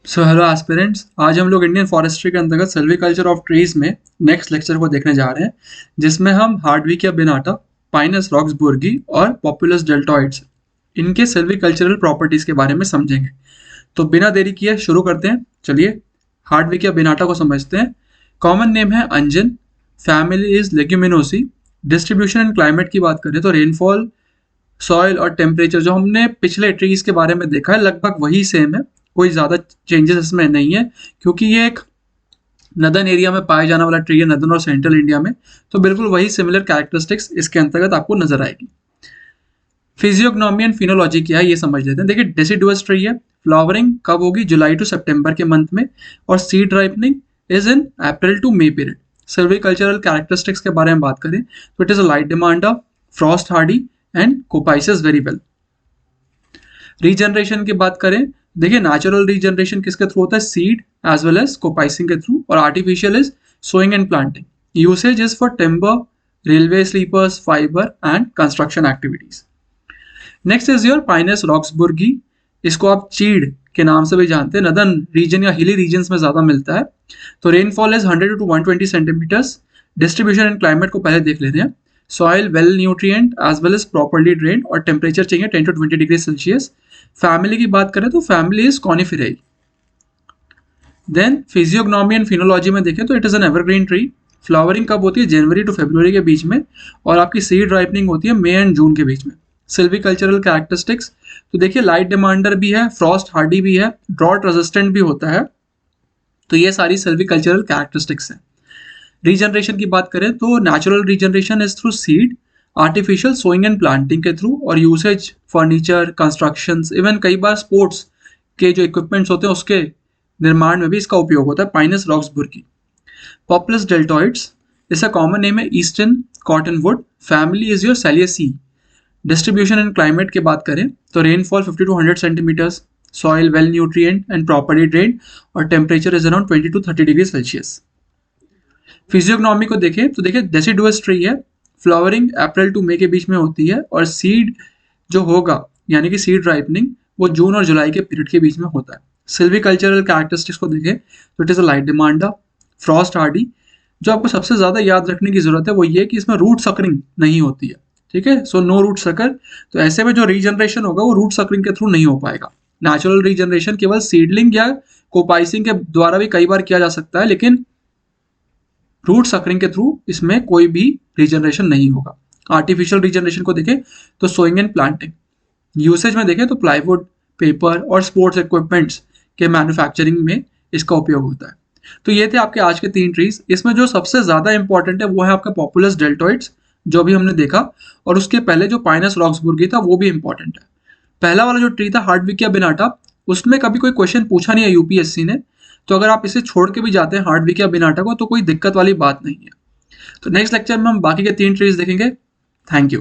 So hello aspirants, आज हम लोग इंडियन फॉरेस्ट्री के अंतर्गत सिल्वीकल्चर ऑफ ट्रीज में नेक्स्ट लेक्चर को देखने जा रहे हैं, जिसमें हम हार्डविकिया बिनाटा, पाइनस रॉक्सबुर्गी और पॉपुलस डेल्टॉइड्स इनके सिल्वीकल्चरल प्रॉपर्टीज के बारे में समझेंगे। तो बिना देरी किए शुरू करते हैं। चलिए हार्डविकिया बिनाटा को समझते हैं। कॉमन नेम है Anjan, family is leguminosae. Distribution and climate की बात करें तो रेनफॉल, सॉइल और टेम्परेचर जो हमने पिछले ट्रीज के बारे में देखा है लगभग वही सेम है, कोई ज़्यादा चेंजेस इसमें नहीं है, क्योंकि ये एक नदर्न एरिया में पाया जाने वाला ट्री है, नदर्न और सेंट्रल इंडिया में। तो बिल्कुल वही सिमिलर कैरेक्टरिस्टिक्स इसके अंतर्गत आपको नजर आएगी। फिजियोग्नोमी एंड फिनोलॉजी क्या है ये समझ लेते हैं। देखिए डेसिडुअस ट्री है, फ्लावरिंग कब होगी? जुलाई टू सितंबर के मंथ में, और seed ripening is in April to May period. Silvicultural characteristics के बारे में बात करें तो it is a light demander, frost hardy and coppices very well. Regeneration की बात करें, देखिए नेचुरल रीजनरेशन किसके थ्रू होता है? Seed as well as coppicing के थ्रू, और artificial is sowing and planting. Usage is for timber, railway sleepers, fibre and construction activities. Next is your pinus roxburghii. इसको आप चीड़ के नाम से भी जानते हैं, नदर्न रीजन या हिली रीजन्स में ज्यादा मिलता है। तो rainfall is 100 to 120 centimetres. Distribution and climate को पहले देख लेते हैं। Soil well nutrient as well as properly drained, और टेम्परेचर चाहिए 10 टू 20 डिग्री सेल्सियस। फैमिली की बात करें तो family is coniferae. Then physiognomy and phenology में देखें तो it is an evergreen tree. Flowering कब होती है? जनवरी टू फरवरी के बीच में, और आपकी सीड राइपनिंग होती है मई एंड जून के बीच में। सिल्वीकल्चरल कैरेक्टरिस्टिक्स तो देखिए लाइट डिमांडर भी है, फ्रॉस्ट हार्डी भी है, ड्रॉट रेजिस्टेंट भी होता है। तो ये सारी सिल्वीकल्चरल कैरेक्टरिस्टिक्स हैं। रीजनरेशन की बात करें तो natural regeneration is through seed, artificial sowing and planting के थ्रू, और यूसेज फर्नीचर, कंस्ट्रक्शन, इवन कई बार स्पोर्ट्स के जो इक्विपमेंट्स होते हैं उसके निर्माण में भी इसका उपयोग होता है। पाइनस रॉक्सबुर्गी। पॉपुलस डेल्टॉइड्स, इसका कॉमन नेम है eastern cotton wood. Family is your salicaceae. Distribution and climate की बात करें तो rainfall 50 to 100 centimetres, soil well nutrient and properly drained, और temperature is around 20 to 30 degree Celsius. Physiognomy को देखें तो देखिए डेसिडुअस ट्री है, फ्लावरिंग अप्रैल टू मई के बीच में होती है, और सीड जो होगा यानी कि सीड राइपनिंग वो जून और जुलाई के पीरियड के बीच में होता है। सिल्वीकल्चरल कैरेक्टरिस्टिक्स को देखें तो it is a light demander, frost Hardy. जो आपको सबसे ज्यादा याद रखने की जरूरत है वो ये कि इसमें रूट सकरिंग नहीं होती है, ठीक है? So no root sucker. तो ऐसे में जो रीजनरेशन होगा वो रूट सकरिंग के थ्रू नहीं हो पाएगा। नेचुरल रीजनरेशन केवल सीडलिंग या कोपाइसिंग के द्वारा भी कई बार किया जा सकता है, लेकिन रूट सकरिंग के थ्रू इसमें कोई भी रीजनरेशन नहीं होगा। आर्टिफिशियल रीजनरेशन को देखें तो सोइंग एंड प्लांटिंग। यूसेज में देखें तो प्लाईवुड, पेपर और स्पोर्ट्स इक्विपमेंट्स के मैन्युफैक्चरिंग में इसका उपयोग होता है। तो ये थे आपके आज के 3 ट्रीज। इसमें जो सबसे ज्यादा इंपॉर्टेंट है वो है आपका पॉपुलस डेल्टॉइड्स, जो भी हमने देखा, और उसके पहले जो पाइनस रॉक्सबुर्गी था वो भी इंपॉर्टेंट है। पहला वाला जो ट्री था हार्डविकिया बिनाटा, उसमें कभी कोई क्वेश्चन पूछा नहीं है यूपीएससी ने। तो अगर आप इसे छोड़ के भी जाते हैं हार्डविकिया बिनाटा को तो कोई दिक्कत वाली बात नहीं है। तो नेक्स्ट लेक्चर में हम बाकी के 3 ट्रीज देखेंगे। Thank you.